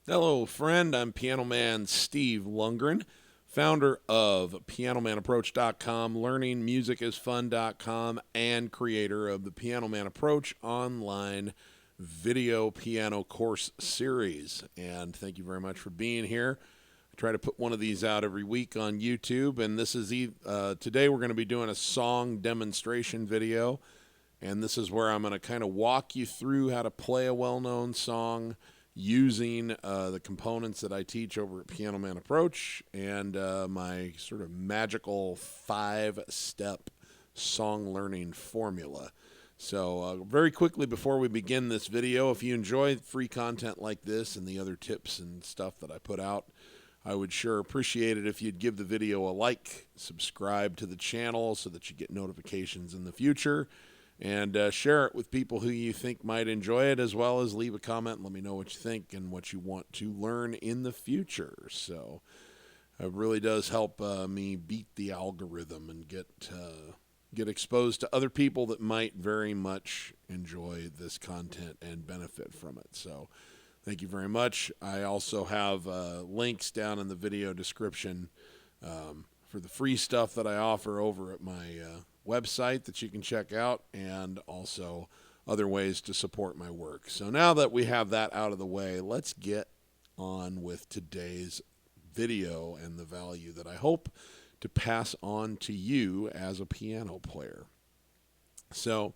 Hello, friend. I'm Piano Man Steve Lungrin, founder of PianoManApproach.com, LearningMusicIsFun.com, and creator of the Piano Man Approach online video piano course series. And thank you very much for being here. I try to put one of these out every week on YouTube, and this is today we're going to be doing a song demonstration video, and this is where I'm going to kind of walk you through how to play a well-known song using the components that I teach over at Piano Man Approach and my sort of magical 5-step song learning formula. So very quickly before we begin this video, if you enjoy free content like this and the other tips and stuff that I put out, I would sure appreciate it if you'd give the video a like, subscribe to the channel so that you get notifications in the future, and share it with people who you think might enjoy it, as well as leave a comment and let me know what you think and what you want to learn in the future. So it really does help me beat the algorithm and get exposed to other people that might very much enjoy this content and benefit from it. So thank you very much. I also have links down in the video description for the free stuff that I offer over at my website that you can check out, and also other ways to support my work. So now that we have that out of the way, let's get on with today's video and the value that I hope to pass on to you as a piano player. So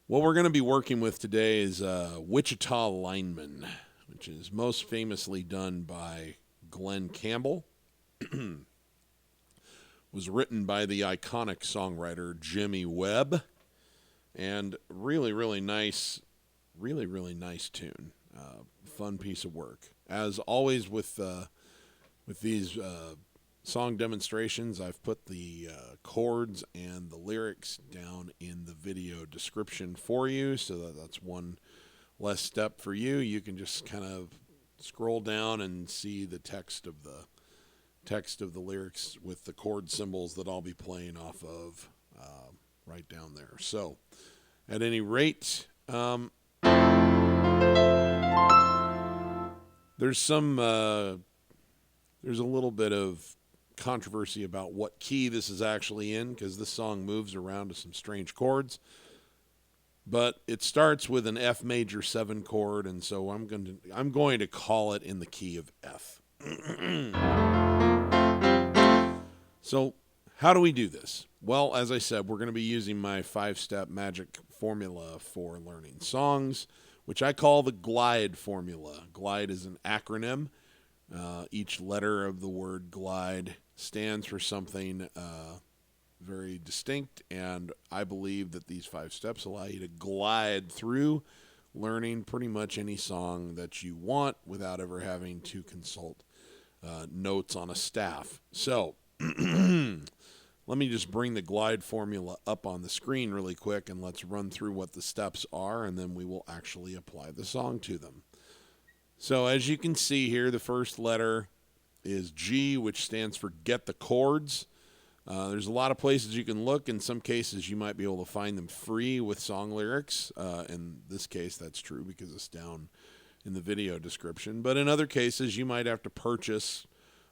what we're going to be working with today is Wichita Lineman, which is most famously done by Glen Campbell. Was written by the iconic songwriter Jimmy Webb, and really nice tune. Fun piece of work. As always with these song demonstrations, I've put the chords and the lyrics down in the video description for you, so that's one less step for you. You can just kind of scroll down and see the text of the lyrics with the chord symbols that I'll be playing off of right down there. So at any rate, there's a little bit of controversy about what key this is actually in, because this song moves around to some strange chords. But it starts with an F major 7 chord, and so I'm going to call it in the key of F. So how do we do this? Well, as I said, we're going to be using my 5-step magic formula for learning songs, which I call the GLIDE formula. GLIDE is an acronym. Each letter of the word GLIDE stands for something very distinct, and I believe that these 5 steps allow you to glide through learning pretty much any song that you want without ever having to consult notes on a staff. So let me just bring the GLIDE formula up on the screen really quick, and let's run through what the steps are, and then we will actually apply the song to them. So as you can see here, the first letter is G, which stands for get the chords. There's a lot of places you can look. In some cases, you might be able to find them free with song lyrics. In this case, that's true because it's down in the video description. But in other cases, you might have to purchase,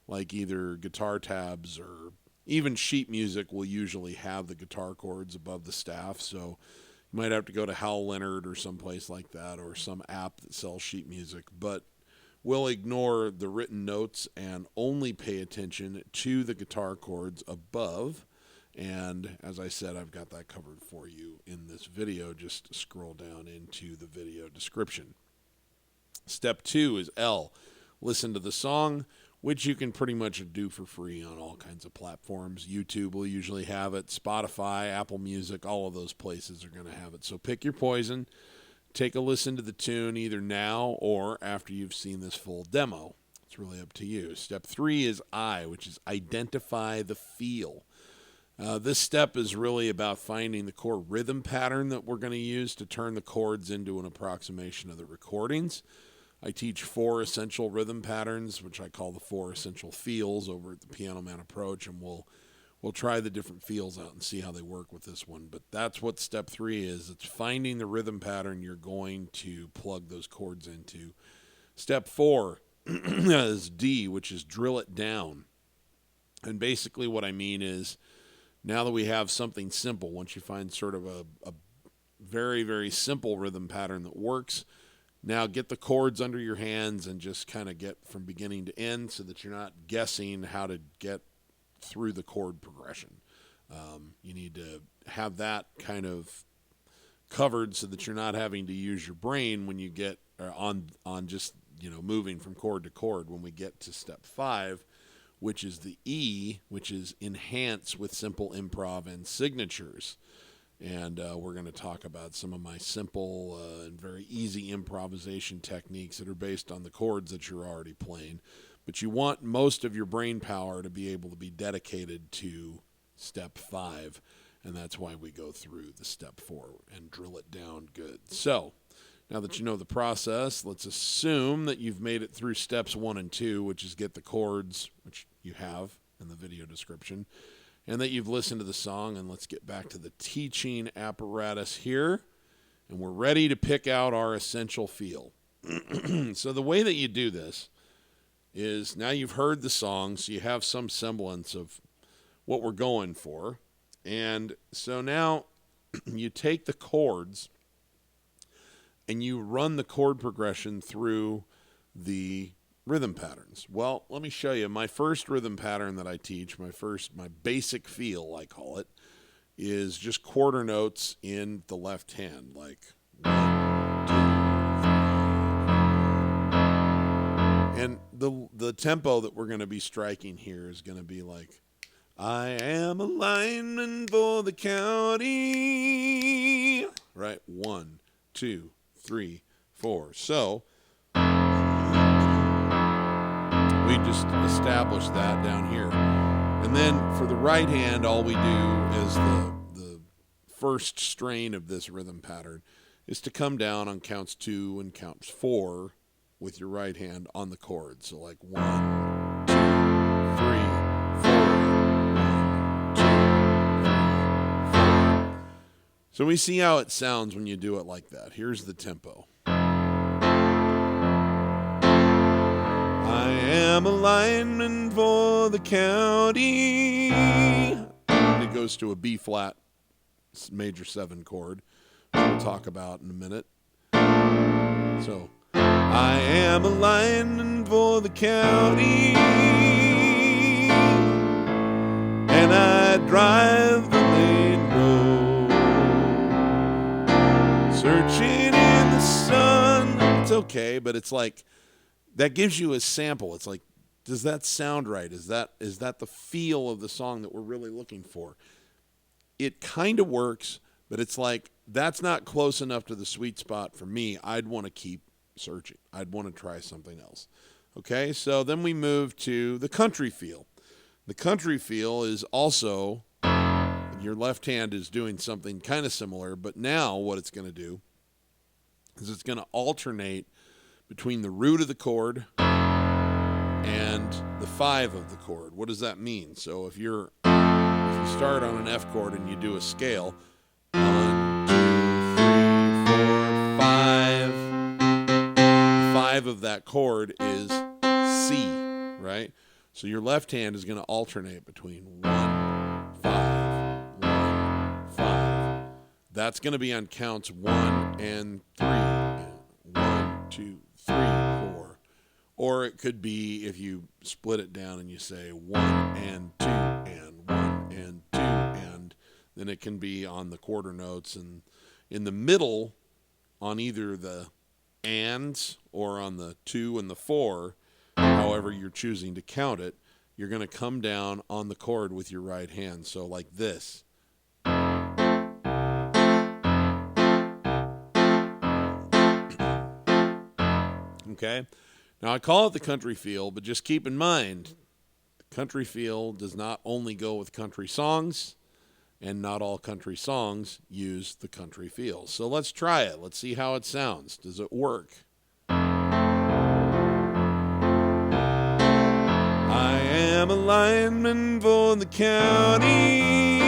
like either guitar tabs, or even sheet music will usually have the guitar chords above the staff. So you might have to go to Hal Leonard or someplace like that, or some app that sells sheet music. But we'll ignore the written notes and only pay attention to the guitar chords above. And as I said, I've got that covered for you in this video. Just scroll down into the video description. Step 2 is L. Listen to the song, which you can pretty much do for free on all kinds of platforms. YouTube will usually have it. Spotify, Apple Music, all of those places are going to have it. So pick your poison. Take a listen to the tune either now or after you've seen this full demo. It's really up to you. Step 3 is I, which is identify the feel. This step is really about finding the core rhythm pattern that we're going to use to turn the chords into an approximation of the recordings. I teach 4 essential rhythm patterns, which I call the 4 essential feels over at the Piano Man Approach, and we'll try the different feels out and see how they work with this one. But that's what step 3 is. It's finding the rhythm pattern you're going to plug those chords into. Step 4 is D, which is drill it down. And basically what I mean is, now that we have something simple, once you find sort of a very, very simple rhythm pattern that works, now get the chords under your hands and just kind of get from beginning to end so that you're not guessing how to get through the chord progression. You need to have that kind of covered so that you're not having to use your brain when you get on just, moving from chord to chord when we get to step 5, which is the E, which is enhance with simple improv and signatures. And we're going to talk about some of my simple and very easy improvisation techniques that are based on the chords that you're already playing. But you want most of your brain power to be able to be dedicated to step 5. And that's why we go through the step 4 and drill it down good. So now that you know the process, let's assume that you've made it through steps 1 and 2, which is get the chords, which you have in the video description, and that you've listened to the song. And let's get back to the teaching apparatus here. And we're ready to pick out our essential feel. So the way that you do this is, now you've heard the song, so you have some semblance of what we're going for. And so now you take the chords and you run the chord progression through the rhythm patterns. Well, let me show you. My first rhythm pattern that I teach, my basic feel, I call it, is just quarter notes in the left hand, like 1, 2, 3. And the tempo that we're going to be striking here is going to be like, I am a lineman for the county. Right? 1, 2, 3, 4. So we just establish that down here. And then for the right hand, all we do is the first strain of this rhythm pattern is to come down on counts 2 and counts 4 with your right hand on the chord. So like 1, 2, 3, 4. 1, 2, 3, 4. So we see how it sounds when you do it like that. Here's the tempo. I am a lineman for the county. And it goes to a B flat major 7 chord, which we'll talk about in a minute. So, I am a lineman for the county, and I drive the main road, searching in the sun. It's okay, but it's like, that gives you a sample. It's like, does that sound right? Is that the feel of the song that we're really looking for? It kind of works, but it's like, that's not close enough to the sweet spot for me. I'd want to keep searching. I'd want to try something else. Okay, so then we move to the country feel. The country feel is also, your left hand is doing something kind of similar, but now what it's going to do is it's going to alternate between the root of the chord and the 5 of the chord. What does that mean? So if you start on an F chord and you do a scale, 1, 2, 3, 4, 5. 5 of that chord is C, right? So your left hand is going to alternate between 1, 5, 1, 5. That's going to be on counts 1 and 3. 1, 2, 3, 4. Or it could be if you split it down and you say 1 and 2 and 1 and 2 and, then it can be on the quarter notes, and in the middle on either the ands or on the 2 and the 4, however you're choosing to count it, you're going to come down on the chord with your right hand. So like this. Okay? Now I call it the country feel, but just keep in mind, the country feel does not only go with country songs, and not all country songs use the country feel. So let's try it. Let's see how it sounds. Does it work? I am a lineman for the county,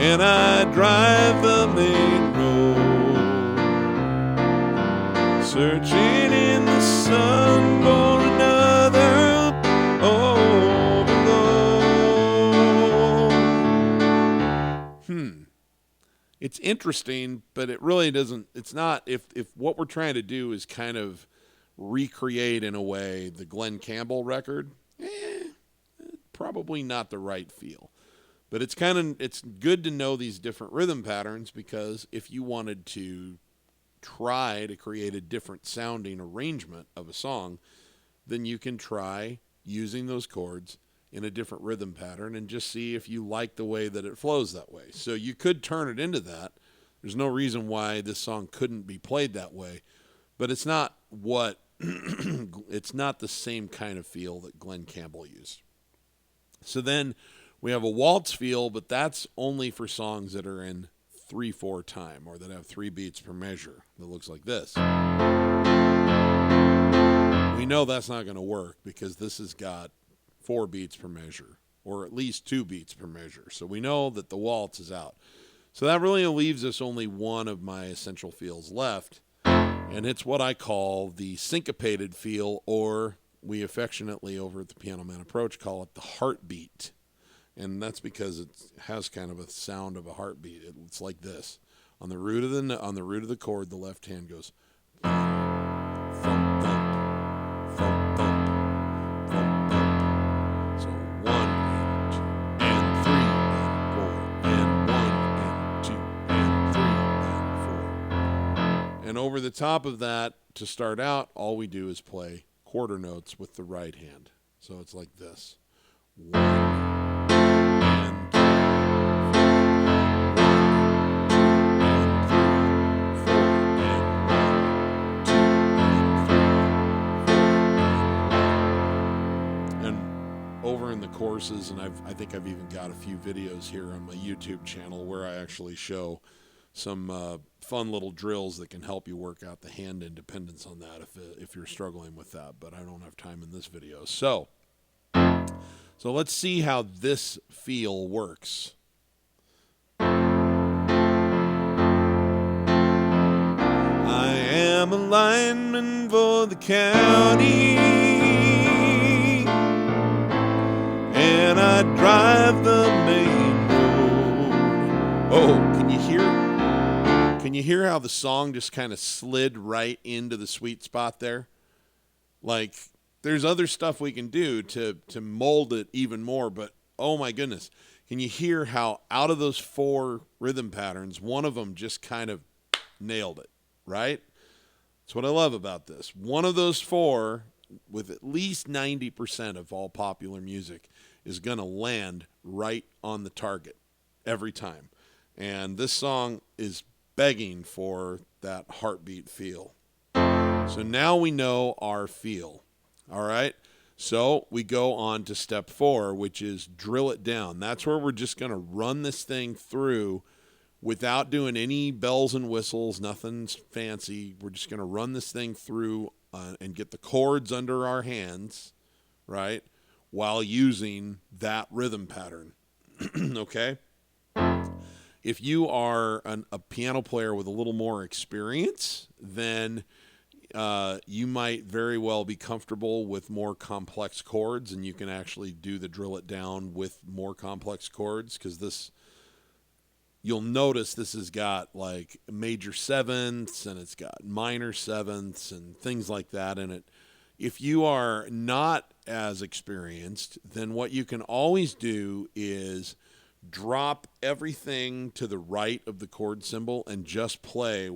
and I drive the main road, Searching in the sun for another open love. It's interesting, but it really doesn't, it's not, if what we're trying to do is kind of recreate in a way the Glen Campbell record, probably not the right feel. But it's good to know these different rhythm patterns, because if you wanted to try to create a different sounding arrangement of a song, then you can try using those chords in a different rhythm pattern and just see if you like the way that it flows that way. So you could turn it into that. There's no reason why this song couldn't be played that way, but it's not what it's not the same kind of feel that Glen Campbell used. So then we have a waltz feel, but that's only for songs that are in 3/4 time, or that have 3 beats per measure. That looks like this. We know that's not going to work because this has got 4 beats per measure, or at least 2 beats per measure. So we know that the waltz is out. So that really leaves us only one of my essential feels left, and it's what I call the syncopated feel, or we affectionately over at the Piano Man Approach call it the heartbeat. And that's because it has kind of a sound of a heartbeat. It's like this. On the root of the chord, the left hand goes thump, thump, thump, thump, thump, thump, thump. So 1 and 2 and 3 and 4 and 1 and 2 and 3 and 4. And over the top of that, to start out, all we do is play quarter notes with the right hand. So it's like this. 1 and 2, 4, 1, 2 and 3, 4 and 1, 2 and 3, 4 and 1. And over in the courses, and I think I've even got a few videos here on my YouTube channel where I actually show some fun little drills that can help you work out the hand independence on that if you're struggling with that, but I don't have time in this video. So let's see how this feel works. I am a lineman for the county, and I drive the main road. Oh, can you hear it? Can you hear how the song just kind of slid right into the sweet spot there? Like, there's other stuff we can do to mold it even more, but oh my goodness. Can you hear how out of those 4 rhythm patterns, one of them just kind of nailed it, right? That's what I love about this. One of those 4, with at least 90% of all popular music, is going to land right on the target every time. And this song is begging for that heartbeat feel. So now we know our feel. All right? So we go on to step 4, which is drill it down. That's where we're just going to run this thing through without doing any bells and whistles, nothing fancy. We're just going to run this thing through and get the chords under our hands, right, while using that rhythm pattern. Okay? If you are a piano player with a little more experience, then you might very well be comfortable with more complex chords, and you can actually do the drill it down with more complex chords, because this, you'll notice this has got like major sevenths and it's got minor sevenths and things like that in it. If you are not as experienced, then what you can always do is drop everything to the right of the chord symbol and just play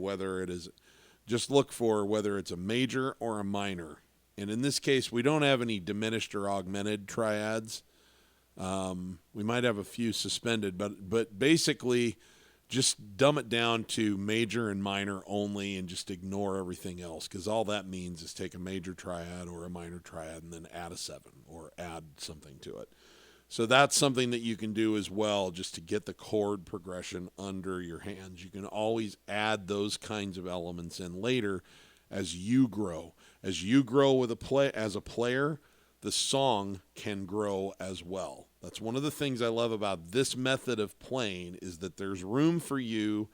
just look for whether it's a major or a minor. And in this case, we don't have any diminished or augmented triads. We might have a few suspended, but basically just dumb it down to major and minor only and just ignore everything else, because all that means is take a major triad or a minor triad and then add a 7 or add something to it. So that's something that you can do as well, just to get the chord progression under your hands. You can always add those kinds of elements in later as you grow. As you grow with as a player, the song can grow as well. That's one of the things I love about this method of playing, is that there's room for you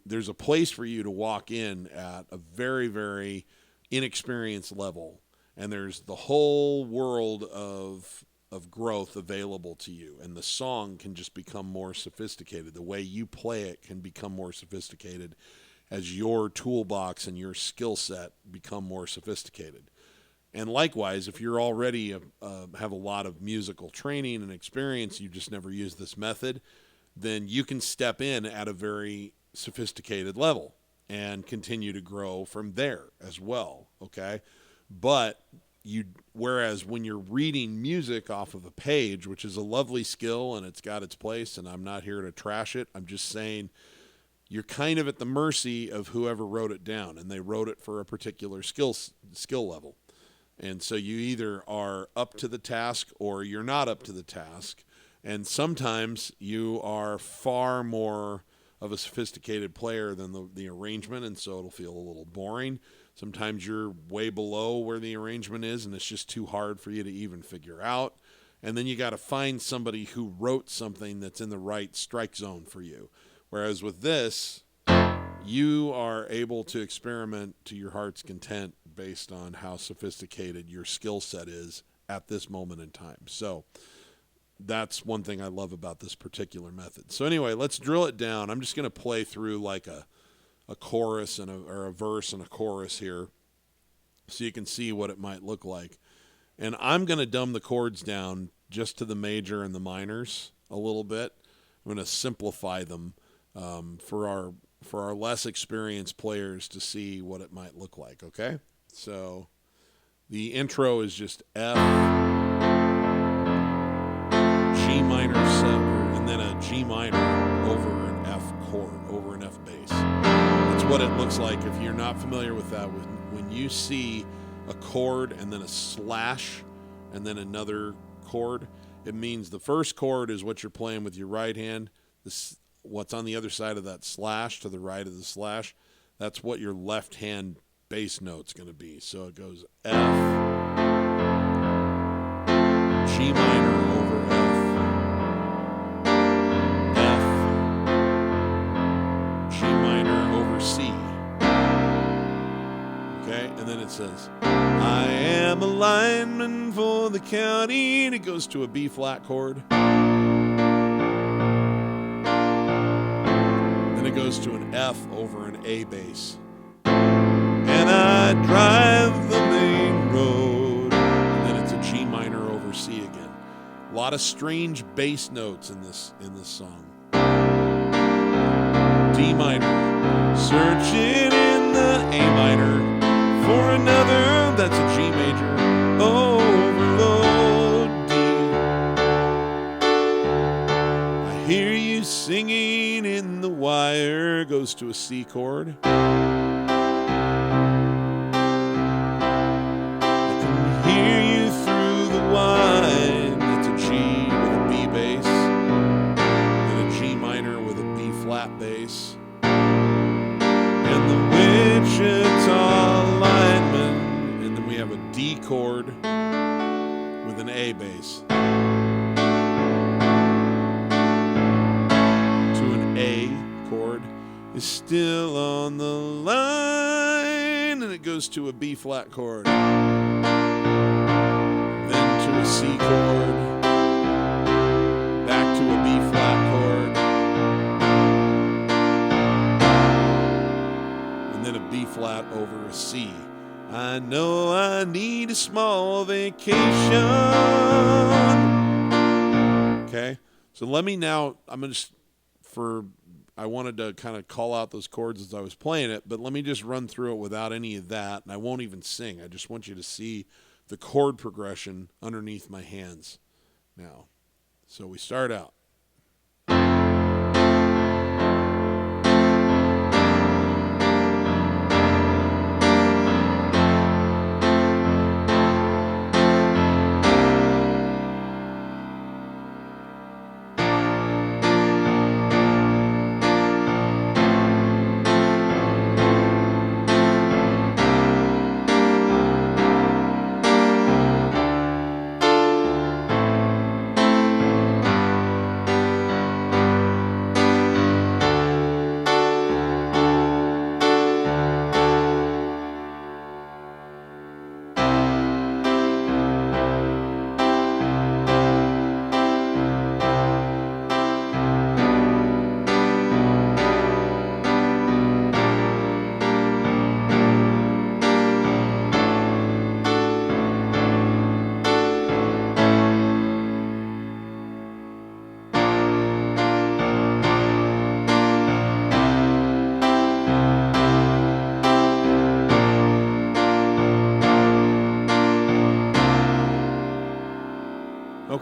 there's a place for you to walk in at a very, very inexperienced level, and there's the whole world of growth available to you, and the song can just become more sophisticated. The way you play it can become more sophisticated as your toolbox and your skill set become more sophisticated. And likewise, if you're already have a lot of musical training and experience, you just never used this method, then you can step in at a very sophisticated level and continue to grow from there as well, okay? But whereas when you're reading music off of a page, which is a lovely skill and it's got its place, and I'm not here to trash it, I'm just saying you're kind of at the mercy of whoever wrote it down, and they wrote it for a particular skill level. And so you either are up to the task or you're not up to the task. And sometimes you are far more of a sophisticated player than the arrangement, and so it'll feel a little boring. Sometimes you're way below where the arrangement is, and it's just too hard for you to even figure out. And then you got to find somebody who wrote something that's in the right strike zone for you. Whereas with this, you are able to experiment to your heart's content based on how sophisticated your skill set is at this moment in time. So that's one thing I love about this particular method. So anyway, let's drill it down. I'm just going to play through like a chorus or a verse and a chorus here so you can see what it might look like. And I'm going to dumb the chords down just to the major and the minors a little bit. I'm going to simplify them for our less experienced players to see what it might look like, okay? So the intro is just F, G minor 7, and then a G minor over an F chord, over an F bass. That's what it looks like if you're not familiar with that. When you see a chord and then a slash and then another chord, it means the first chord is what you're playing with your right hand. What's on the other side of that slash, to the right of the slash, that's what your left hand bass note's going to be. So it goes F, G minor over F, G minor over C. Okay, and then it says, I am a lineman for the county, and it goes to a B flat chord. Then it goes to an F over an A bass. And I drive the main road. And then it's a G minor over C again. A lot of strange bass notes in this song. D minor, searching in the A minor for another, that's a G major, overload D. I hear you singing in the wire, goes to a C chord. I can hear you through the whine, that's a G with a B bass, and a G minor with a B flat bass. And the Wichita Lineman, and then we have a D chord with an A bass to an A chord is still on the line, and it goes to a B flat chord, then to a C chord, back to a B flat chord, and then a B flat over a C. I know I need a small vacation. Okay, so let me now, I wanted to kind of call out those chords as I was playing it, but let me just run through it without any of that, and I won't even sing. I just want you to see the chord progression underneath my hands now. So we start out.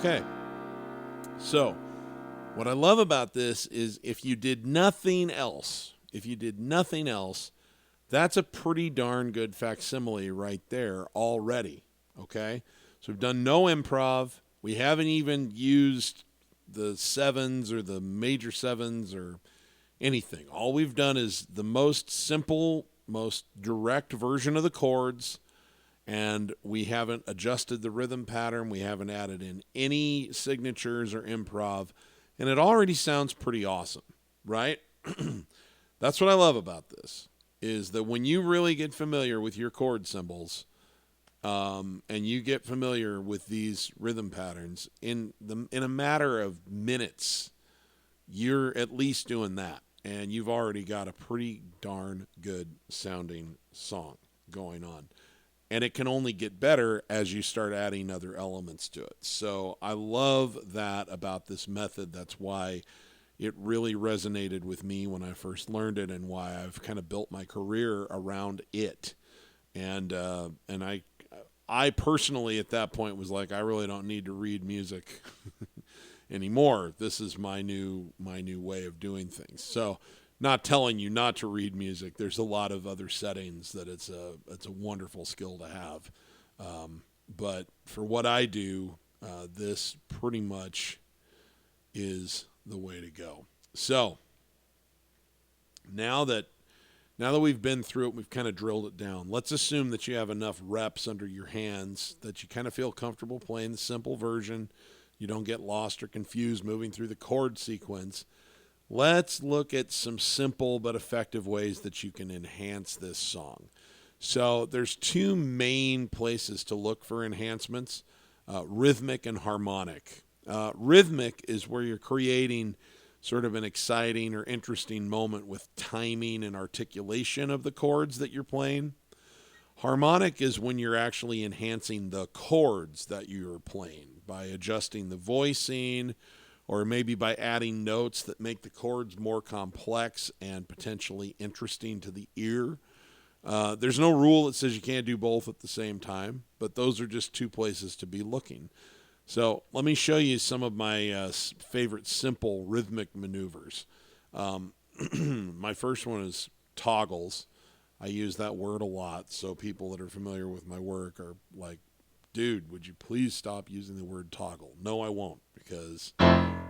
Okay. So, what I love about this is if you did nothing else, that's a pretty darn good facsimile right there already, okay? So we've done no improv. We haven't even used the sevens or the major sevens or anything. All we've done is the most simple, most direct version of the chords, and we haven't adjusted the rhythm pattern. We haven't added in any signatures or improv, and it already sounds pretty awesome, right? That's what I love about this, is that when you really get familiar with your chord symbols, and you get familiar with these rhythm patterns, in a matter of minutes, you're at least doing that, and you've already got a pretty darn good sounding song going on. And it can only get better as you start adding other elements to it. So I love that about this method. That's why it really resonated with me when I first learned it, and why I've kind of built my career around it. And I personally at that point was like, I really don't need to read music anymore. This is my new way of doing things. So, not telling you not to read music. There's a lot of other settings that it's a wonderful skill to have. But for what I do, this pretty much is the way to go. So now that we've been through it, we've kind of drilled it down. Let's assume that you have enough reps under your hands that you kind of feel comfortable playing the simple version. You don't get lost or confused moving through the chord sequence. Let's look at some simple but effective ways that you can enhance this song. So there's two main places to look for enhancements, rhythmic and harmonic. Rhythmic is where you're creating sort of an exciting or interesting moment with timing and articulation of the chords that you're playing. Harmonic is when you're actually enhancing the chords that you're playing by adjusting the voicing, or maybe by adding notes that make the chords more complex and potentially interesting to the ear. There's no rule that says you can't do both at the same time, but those are just two places to be looking. So let me show you some of my favorite simple rhythmic maneuvers. My first one is toggles. I use that word a lot, so people that are familiar with my work are like, dude, would you please stop using the word toggle? No, I won't, because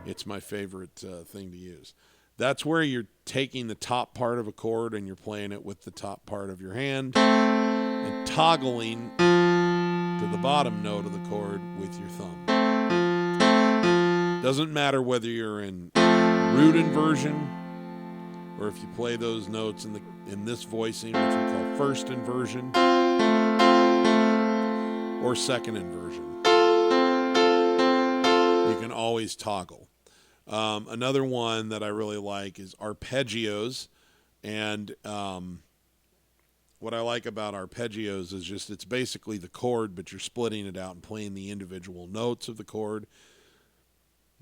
it's my favorite thing to use. That's where you're taking the top part of a chord and you're playing it with the top part of your hand and toggling to the bottom note of the chord with your thumb. Doesn't matter whether you're in root inversion or if you play those notes in this voicing, which we call first inversion, or second inversion. You can always toggle. Another one that I really like is arpeggios. And what I like about arpeggios is just it's basically the chord, but you're splitting it out and playing the individual notes of the chord.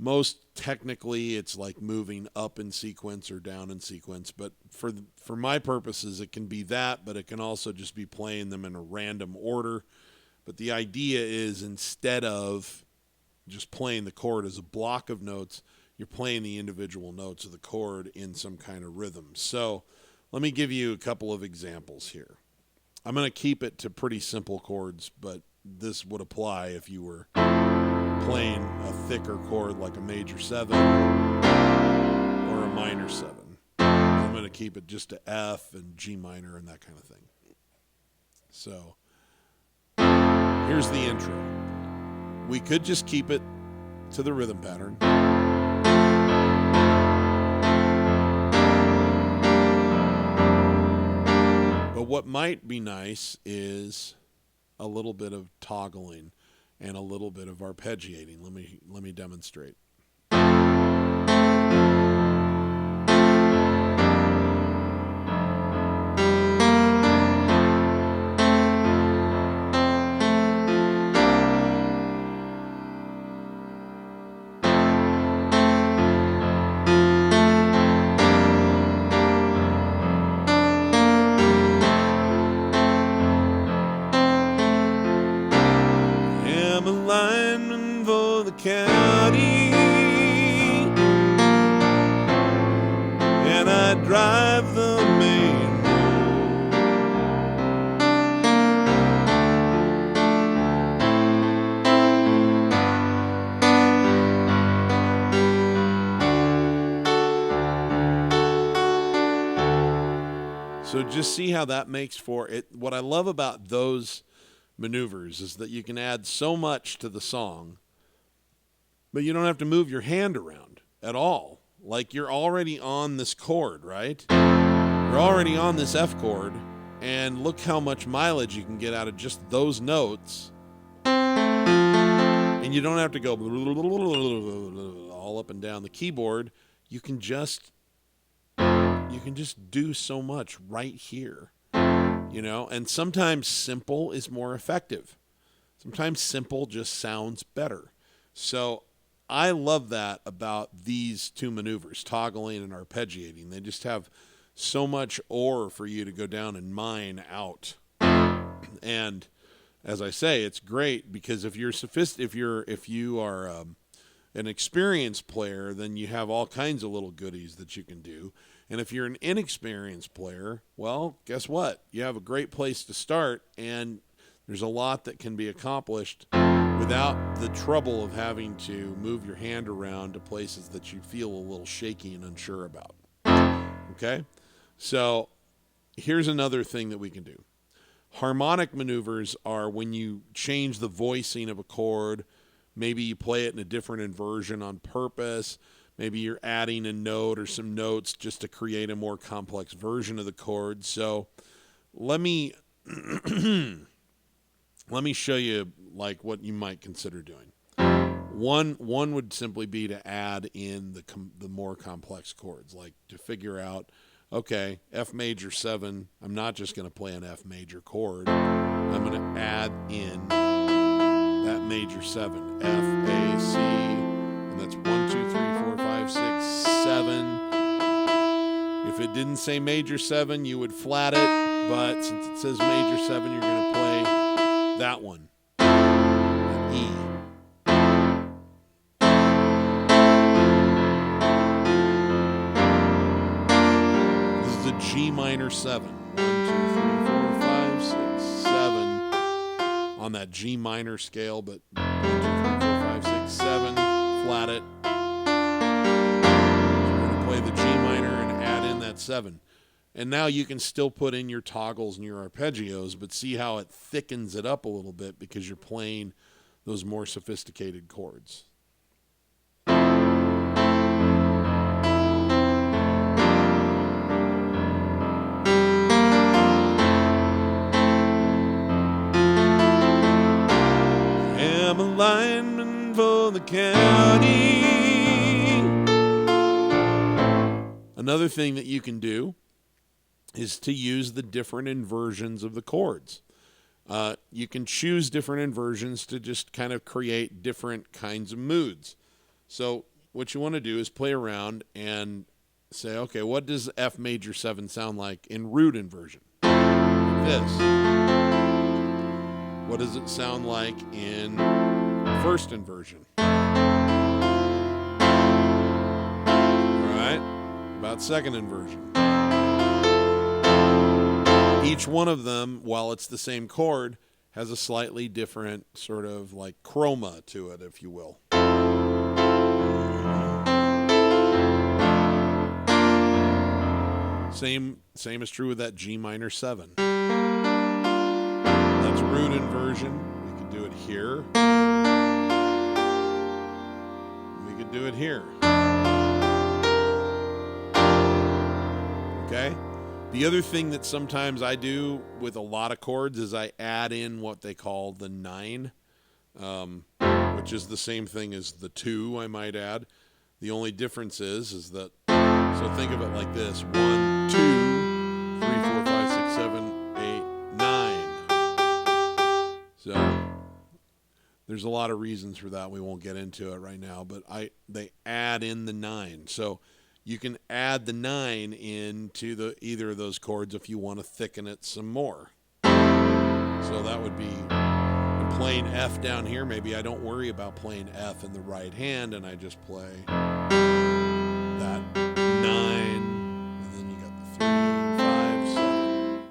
Most technically, it's like moving up in sequence or down in sequence. But for my purposes, it can be that, but it can also just be playing them in a random order. But the idea is, instead of just playing the chord as a block of notes, you're playing the individual notes of the chord in some kind of rhythm. So let me give you a couple of examples here. I'm going to keep it to pretty simple chords, but this would apply if you were playing a thicker chord like a major 7 or a minor 7. I'm going to keep it just to F and G minor and that kind of thing. So here's the intro. We could just keep it to the rhythm pattern. But what might be nice is a little bit of toggling and a little bit of arpeggiating. Let me demonstrate. county, and I drive the main road. So just see how that makes for it. What I love about those maneuvers is that you can add so much to the song, but you don't have to move your hand around at all. Like, you're already on this chord, right? You're already on this F chord, and look how much mileage you can get out of just those notes. And you don't have to go all up and down the keyboard. You can just do so much right here. You know, and sometimes simple is more effective. Sometimes simple just sounds better. So I love that about these two maneuvers, toggling and arpeggiating. They just have so much ore for you to go down and mine out. And as I say, it's great because if you are an experienced player, then you have all kinds of little goodies that you can do. And if you're an inexperienced player, well, guess what? You have a great place to start, and there's a lot that can be accomplished without the trouble of having to move your hand around to places that you feel a little shaky and unsure about. Okay? So here's another thing that we can do. Harmonic maneuvers are when you change the voicing of a chord. Maybe you play it in a different inversion on purpose. Maybe you're adding a note or some notes just to create a more complex version of the chord. So let me show you like what you might consider doing. One would simply be to add in the more complex chords, like to figure out, okay, F major 7. I'm not just going to play an F major chord. I'm going to add in that major 7, F, A, C, and that's 1, 2, 3, 4, 5, 6, 7. If it didn't say major 7, you would flat it, but since it says major 7, you're going to play that one, E. This is a G minor 7. 1, 2, 3, 4, 5, 6, 7 on that G minor scale, but 1, 2, 3, 4, 5, 6, 7, flat it. So we're going to play the G minor and add in that 7. And now you can still put in your toggles and your arpeggios, but see how it thickens it up a little bit because you're playing those more sophisticated chords. I'm a lineman for the county. Another thing that you can do is to use the different inversions of the chords. You can choose different inversions to just kind of create different kinds of moods. So what you want to do is play around and say, okay, what does F major 7 sound like in root inversion? Like this. What does it sound like in first inversion? All right, about second inversion. Each one of them, while it's the same chord, has a slightly different sort of like chroma to it, if you will. Same is true with that G minor 7. That's root inversion. We can do it here. We could do it here. Okay? The other thing that sometimes I do with a lot of chords is I add in what they call the 9, which is the same thing as the 2, I might add. The only difference is that, so think of it like this: 1, 2, 3, 4, 5, 6, 7, 8, 9. So there's a lot of reasons for that. We won't get into it right now, but they add in the 9. So you can add the 9 into either of those chords if you want to thicken it some more. So that would be, and playing F down here, maybe I don't worry about playing F in the right hand, and I just play that 9, and then you got the 3, 5, 7.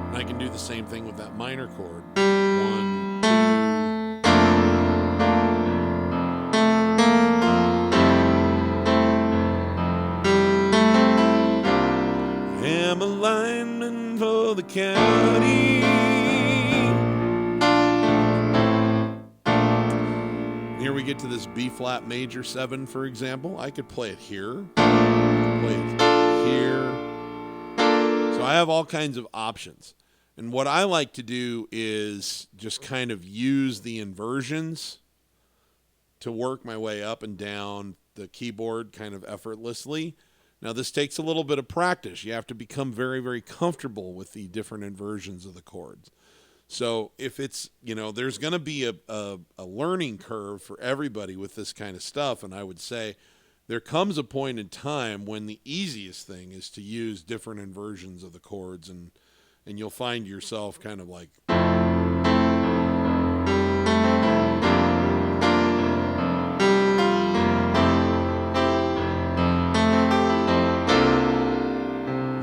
And I can do the same thing with that minor chord. 1, 2. I'm a lineman for the county. Here we get to this B flat major 7, for example. I could play it here. I could play it here. So I have all kinds of options. And what I like to do is just kind of use the inversions to work my way up and down the keyboard kind of effortlessly. Now, this takes a little bit of practice. You have to become very, very comfortable with the different inversions of the chords. So if it's, there's going to be a learning curve for everybody with this kind of stuff. And I would say there comes a point in time when the easiest thing is to use different inversions of the chords. And you'll find yourself kind of like...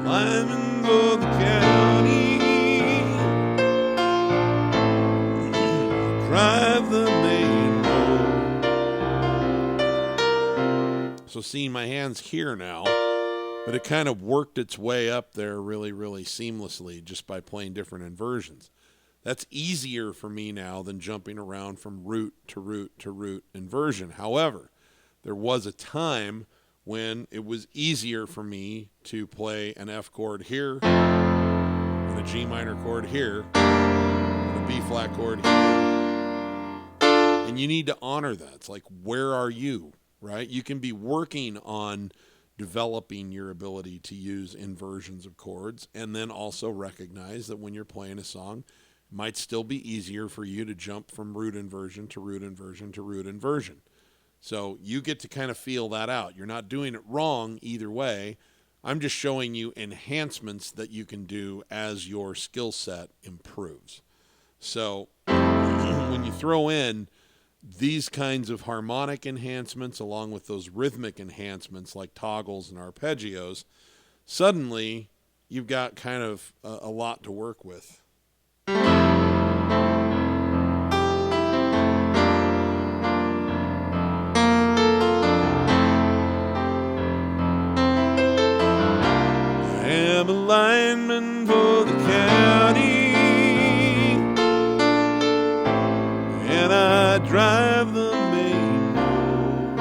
Lineman for the county, drive the main road. So seeing my hands here now, but it kind of worked its way up there really, really seamlessly just by playing different inversions. That's easier for me now than jumping around from root to root to root inversion. However, there was a time when it was easier for me to play an F chord here, and a G minor chord here, and a B flat chord here. And you need to honor that. It's like, where are you, right? You can be working on developing your ability to use inversions of chords, and then also recognize that when you're playing a song, it might still be easier for you to jump from root inversion to root inversion to root inversion. So you get to kind of feel that out. You're not doing it wrong either way. I'm just showing you enhancements that you can do as your skill set improves. So when you throw in these kinds of harmonic enhancements along with those rhythmic enhancements like toggles and arpeggios, suddenly you've got kind of a lot to work with. I'm a lineman for the county, and I drive the main road,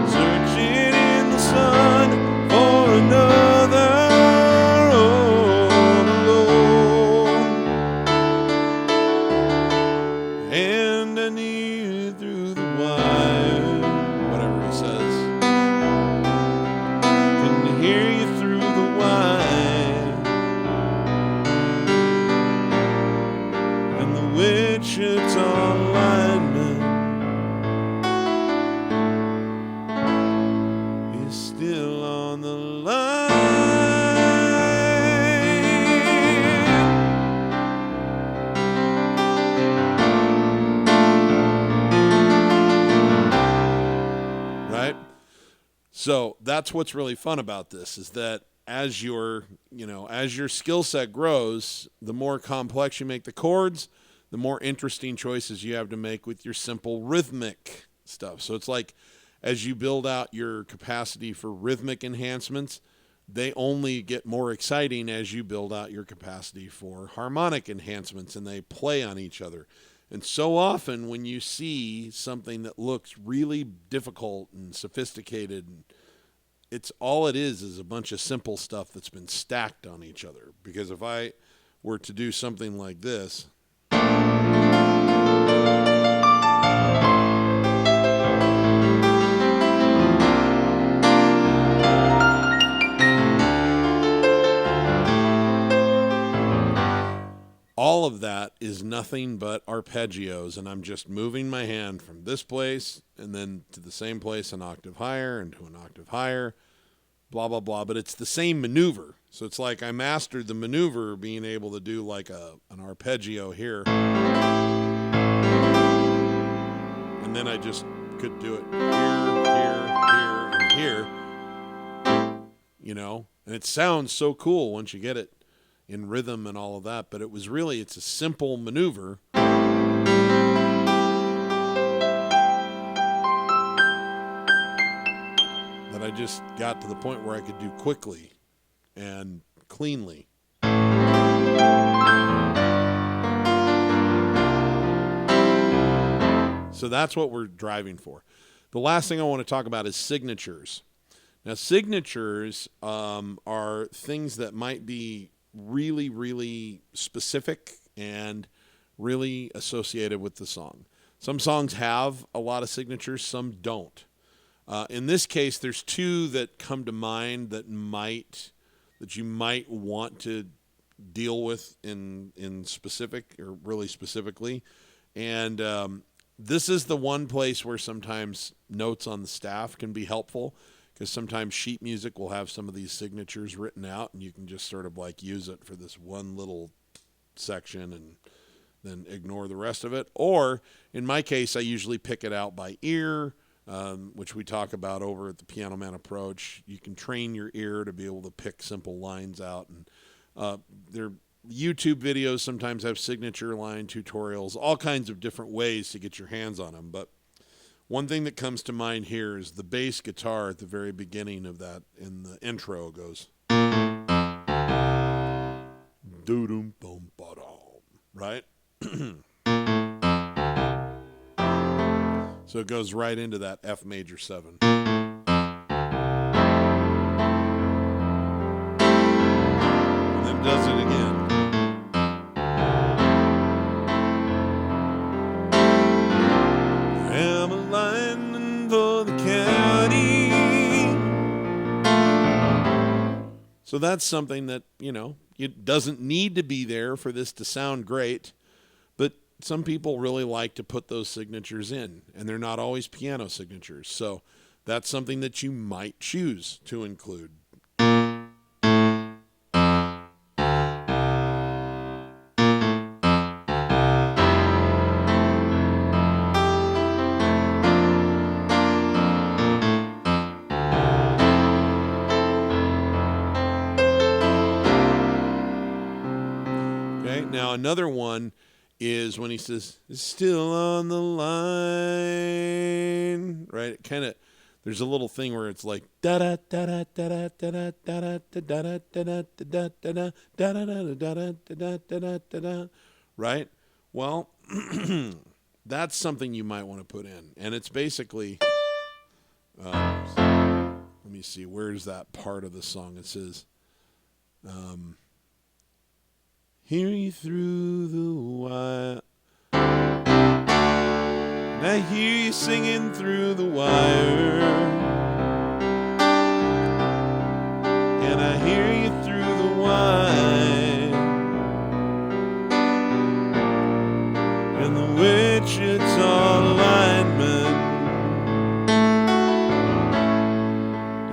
searching in the sun for another all alone, and I need through the wire, whatever he says. Hear you through the whine, and the Wichita Lineman is still on the line. Right? So that's what's really fun about this, is that as your skill set grows, the more complex you make the chords, the more interesting choices you have to make with your simple rhythmic stuff. So it's like, as you build out your capacity for rhythmic enhancements, they only get more exciting as you build out your capacity for harmonic enhancements, and they play on each other. And so often when you see something that looks really difficult and sophisticated, it's all it is a bunch of simple stuff that's been stacked on each other. Because if I were to do something like this, all of that is nothing but arpeggios, and I'm just moving my hand from this place and then to the same place an octave higher and to an octave higher. blah, blah, blah, but it's the same maneuver. So it's like I mastered the maneuver, being able to do like an arpeggio here. And then I just could do it here, and here. And it sounds so cool once you get it in rhythm and all of that, but it's a simple maneuver. That I just got to the point where I could do quickly and cleanly. So that's what we're driving for. The last thing I want to talk about is signatures. Now, signatures are things that might be really, really specific and really associated with the song. Some songs have a lot of signatures, some don't. In this case, there's two that come to mind that you might want to deal with in specific, or really specifically. And this is the one place where sometimes notes on the staff can be helpful, because sometimes sheet music will have some of these signatures written out, and you can just sort of like use it for this one little section and then ignore the rest of it. Or in my case, I usually pick it out by ear, which we talk about over at the Piano Man Approach. You can train your ear to be able to pick simple lines out. And their YouTube videos sometimes have signature line tutorials, all kinds of different ways to get your hands on them. But one thing that comes to mind here is the bass guitar at the very beginning of that. In the intro goes doo-dum bum ba-dum, right? So it goes right into that F major 7. And then does it again. I am a lineman for the county. So that's something that, it doesn't need to be there for this to sound great, but some people really like to put those signatures in, and they're not always piano signatures. So that's something that you might choose to include. Okay, now another one is when he says, "Still on the line," right? It kind of, there's a little thing where it's like da da da da da da da da da da da da da da da da, right? Well, that's something you might want to put in, and it's basically, let me see, where's that part of the song? It says, hear you through the wire, and I hear you singing through the wire, and I hear you through the whine, and the Wichita Lineman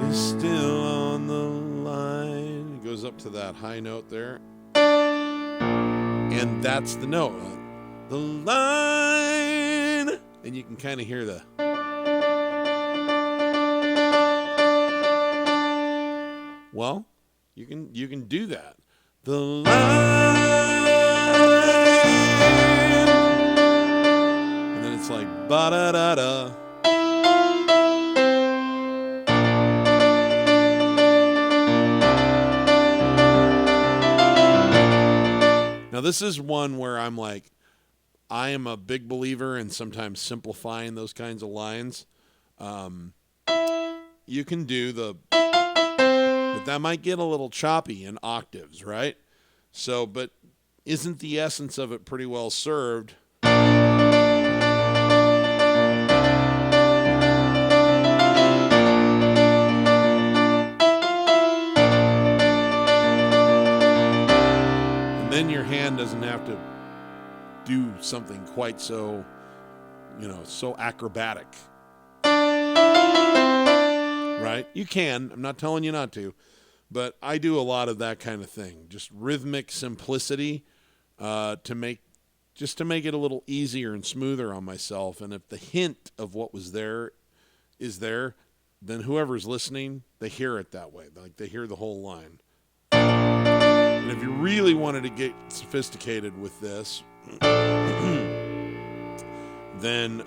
is still on the line. It goes up to that high note there. And that's the note, the line, and you can kind of hear the. Well, you can do that. The line, and then it's like ba da da da. Now, this is one where I'm like, I am a big believer in sometimes simplifying those kinds of lines. You can do but that might get a little choppy in octaves, right? So, but isn't the essence of it pretty well served? Then your hand doesn't have to do something quite so, so acrobatic. Right? You can. I'm not telling you not to. But I do a lot of that kind of thing. Just rhythmic simplicity to make it a little easier and smoother on myself. And if the hint of what was there is there, then whoever's listening, they hear it that way. Like they hear the whole line. And if you really wanted to get sophisticated with this, then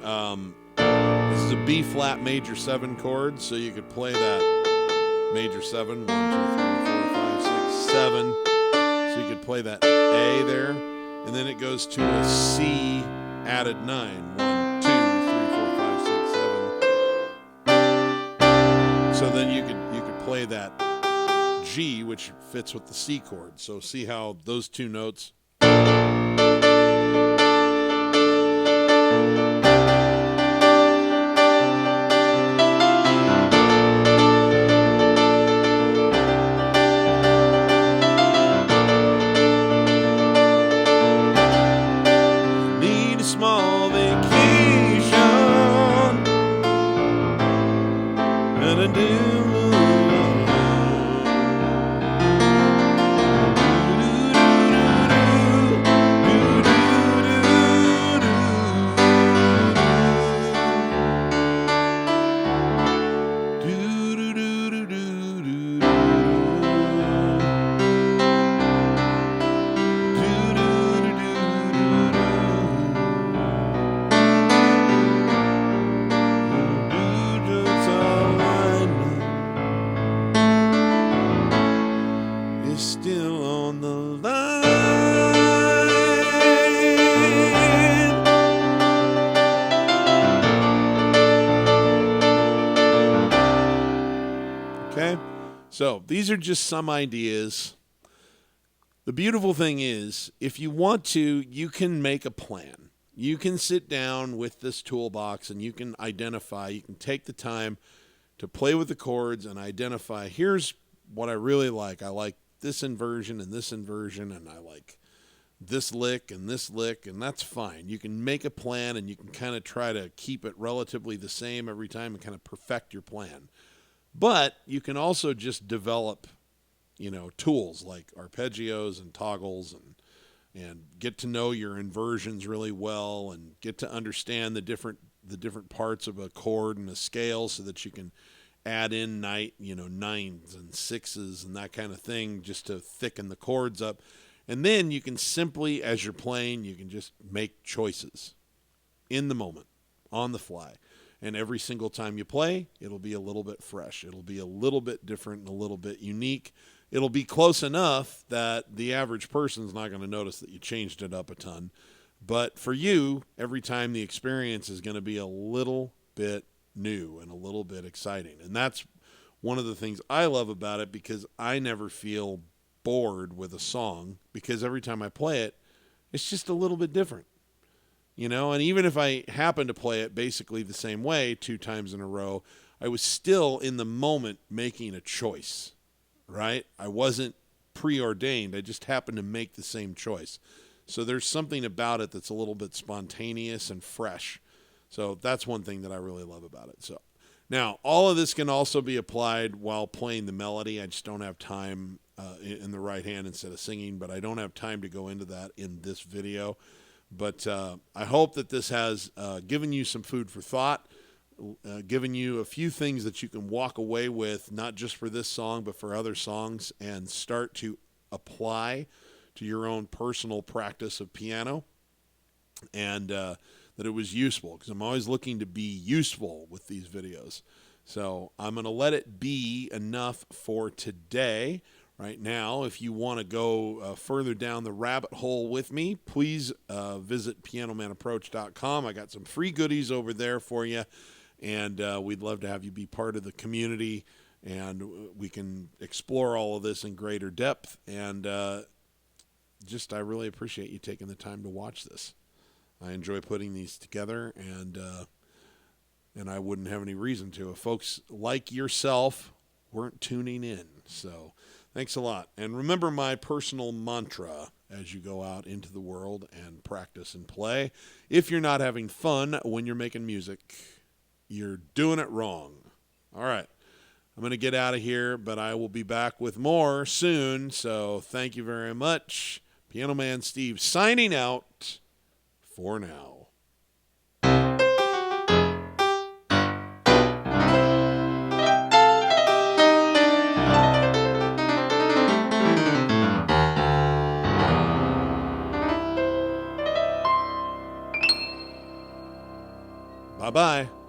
this is a B flat major 7 chord, so you could play that major 7, 1, 2, 3, 4, 5, 6, 7. So you could play that A there, and then it goes to a C added 9. 1, 2, 3, 4, 5, 6, 7. So then you could play that G, which fits with the C chord. So see how those two notes. Need a small vacation, and I do. Still on the line. Okay, so these are just some ideas. The beautiful thing is, if you want to, you can make a plan. You can sit down with this toolbox and you can identify, you can take the time to play with the chords and identify, here's what I really like. I like this inversion, and I like this lick, and that's fine. You can make a plan, and you can kind of try to keep it relatively the same every time and kind of perfect your plan. But you can also just develop, tools like arpeggios and toggles and get to know your inversions really well and get to understand the different parts of a chord and a scale so that you can add in nines and sixes and that kind of thing just to thicken the chords up. And then you can simply, as you're playing, you can just make choices in the moment, on the fly. And every single time you play, it'll be a little bit fresh. It'll be a little bit different and a little bit unique. It'll be close enough that the average person's not going to notice that you changed it up a ton. But for you, every time the experience is going to be a little bit new and a little bit exciting. And that's one of the things I love about it, because I never feel bored with a song, because every time I play it, it's just a little bit different. And even if I happen to play it basically the same way 2 times in a row, I was still in the moment making a choice, right? I wasn't preordained. I just happened to make the same choice. So there's something about it that's a little bit spontaneous and fresh. So that's one thing that I really love about it. So now all of this can also be applied while playing the melody. I just don't have time in the right hand instead of singing, but I don't have time to go into that in this video. But I hope that this has given you some food for thought, given you a few things that you can walk away with, not just for this song, but for other songs, and start to apply to your own personal practice of piano. And that it was useful, because I'm always looking to be useful with these videos. So I'm going to let it be enough for today. Right now, if you want to go further down the rabbit hole with me, please visit pianomanapproach.com. I got some free goodies over there for you, and we'd love to have you be part of the community, and we can explore all of this in greater depth. And I really appreciate you taking the time to watch this. I enjoy putting these together, and I wouldn't have any reason to if folks like yourself weren't tuning in. So thanks a lot. And remember my personal mantra as you go out into the world and practice and play. If you're not having fun when you're making music, you're doing it wrong. All right. I'm going to get out of here, but I will be back with more soon. So thank you very much. Piano Man Steve signing out for now. Bye-bye.